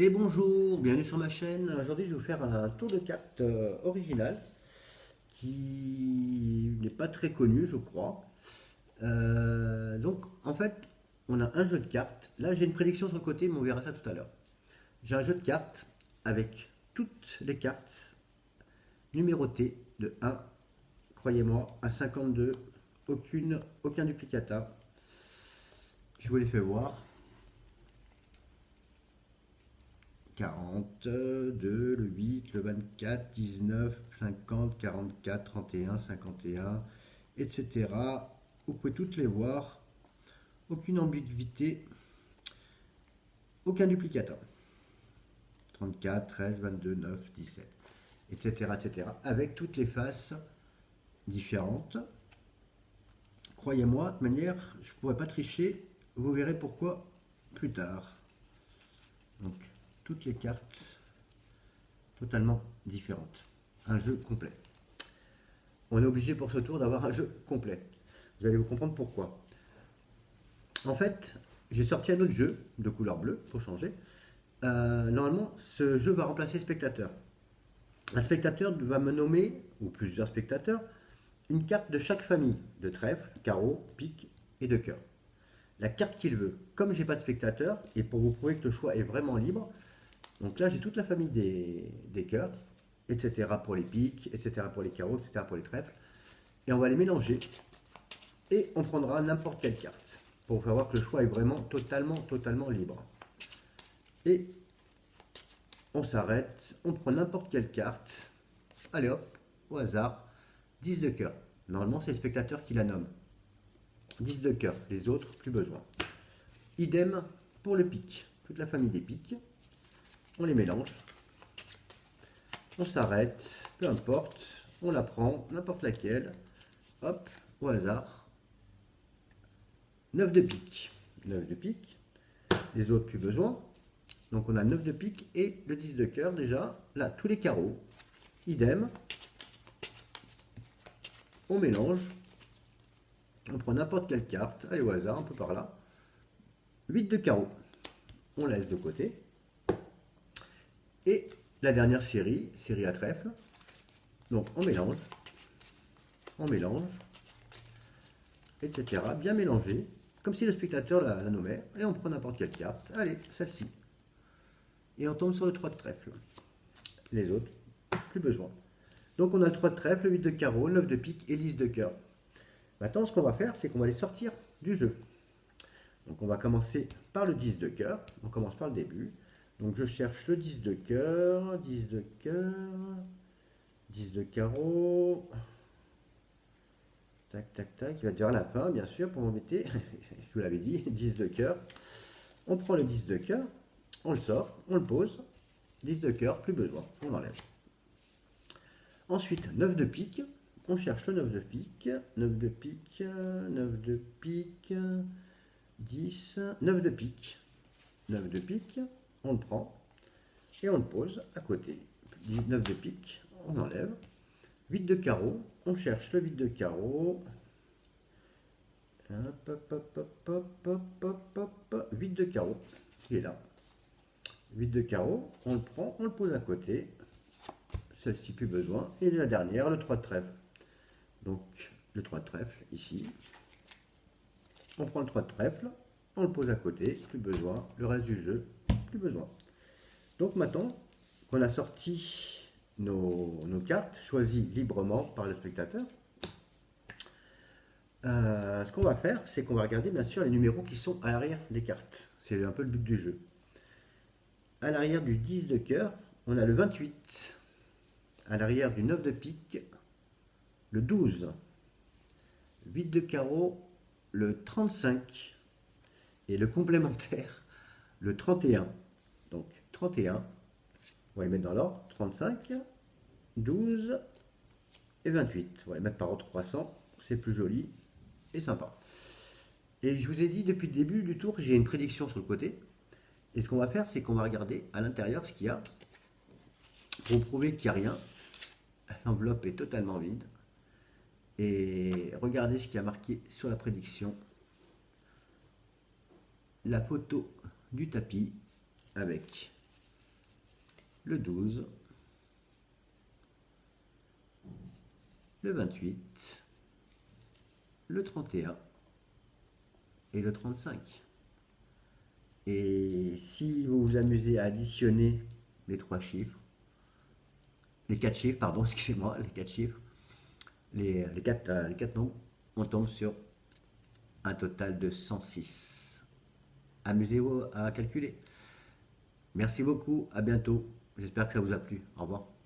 Et bonjour, bienvenue sur ma chaîne. Aujourd'hui, je vais vous faire un tour de cartes original qui n'est pas très connu, je crois. Donc, en fait, on a un jeu de cartes. Là, j'ai une prédiction sur le côté, mais on verra ça tout à l'heure. J'ai un jeu de cartes avec toutes les cartes numérotées de 1, croyez-moi, à 52, aucun duplicata. Je vous les fais voir. 42, le 8, le 24, 19, 50, 44, 31, 51, etc. Vous pouvez toutes les voir. Aucune ambiguïté, aucun duplicata. 34, 13, 22, 9, 17, etc. etc. Avec toutes les faces différentes. Croyez-moi, de manière, je ne pourrais pas tricher. Vous verrez pourquoi plus tard. Donc, toutes les cartes totalement différentes. Un jeu complet. On est obligé pour ce tour d'avoir un jeu complet. Vous allez vous comprendre pourquoi. En fait, j'ai sorti un autre jeu de couleur bleue pour changer. Normalement, ce jeu va remplacer le spectateur. Un spectateur va me nommer, ou plusieurs spectateurs, une carte de chaque famille, de trèfle, carreau, pique et de cœur. La carte qu'il veut. Comme j'ai pas de spectateur, et pour vous prouver que le choix est vraiment libre, donc là j'ai toute la famille des cœurs, etc. pour les piques, etc. pour les carreaux, etc. pour les trèfles. Et on va les mélanger et on prendra n'importe quelle carte pour faire voir que le choix est vraiment totalement libre. Et on s'arrête, on prend n'importe quelle carte, allez hop, au hasard, 10 de cœur. Normalement c'est le spectateur qui la nomme. 10 de cœur, les autres plus besoin. Idem pour le pique, toute la famille des piques, on les mélange, on s'arrête, peu importe, on la prend, n'importe laquelle, hop, au hasard, 9 de pique, 9 de pique, les autres plus besoin. Donc on a 9 de pique et le 10 de cœur déjà. Là, tous les carreaux, idem. On mélange. On prend n'importe quelle carte, allez au hasard, un peu par là. 8 de carreau, on laisse de côté. Et la dernière série, série à trèfle. Donc on mélange, etc. Bien mélangé, comme si le spectateur la nommait. Et on prend n'importe quelle carte, allez, celle-ci. Et on tombe sur le 3 de trèfle. Les autres, plus besoin. Donc on a le 3 de trèfle, le 8 de carreau, 9 de pique et 10 de cœur. Maintenant, ce qu'on va faire, c'est qu'on va les sortir du jeu. Donc on va commencer par le 10 de cœur. On commence par le début. Donc je cherche le 10 de cœur, 10 de cœur, 10 de carreau. Tac, tac, tac. Il va durer la fin, bien sûr, pour m'embêter. Je vous l'avais dit, 10 de cœur. On prend le 10 de cœur, on le sort, on le pose. 10 de cœur, plus besoin, on l'enlève. Ensuite, 9 de pique. On cherche le 9 de pique. 9 de pique, 9 de pique, 10, 9 de pique. 9 de pique, on le prend et on le pose à côté. 9 de pique, on enlève. 8 de carreau, on cherche le 8 de carreau. Hop, hop, hop, hop, hop, hop, hop, hop. 8 de carreau, il est là. 8 de carreau, on le prend, on le pose à côté. Celle-ci plus besoin. Et la dernière, le 3 de trèfle. Donc le 3 de trèfle ici. On prend le 3 de trèfle, on le pose à côté, plus besoin. Le reste du jeu, plus besoin. Donc maintenant qu'on a sorti nos cartes, choisies librement par le spectateur, ce qu'on va faire, c'est qu'on va regarder bien sûr les numéros qui sont à l'arrière des cartes. C'est un peu le but du jeu. À l'arrière du 10 de cœur, on a le 28. À l'arrière du 9 de pique, le 12. 8 de carreau, le 35. Et le complémentaire, le 31. Donc 31, on va les mettre dans l'ordre, 35, 12 et 28. On va les mettre par ordre croissant, c'est plus joli et sympa. Et je vous ai dit depuis le début du tour, j'ai une prédiction sur le côté. Et ce qu'on va faire, c'est qu'on va regarder à l'intérieur ce qu'il y a. Pour prouver qu'il n'y a rien, l'enveloppe est totalement vide. Et regardez ce qui a marqué sur la prédiction. La photo du tapis avec le 12, le 28, le 31 et le 35. Et si vous vous amusez à additionner les 3 chiffres, les 4 chiffres, pardon, excusez-moi, les 4 chiffres, les 4 nombres, on tombe sur un total de 106. Amusez-vous à calculer. Merci beaucoup, à bientôt. J'espère que ça vous a plu. Au revoir.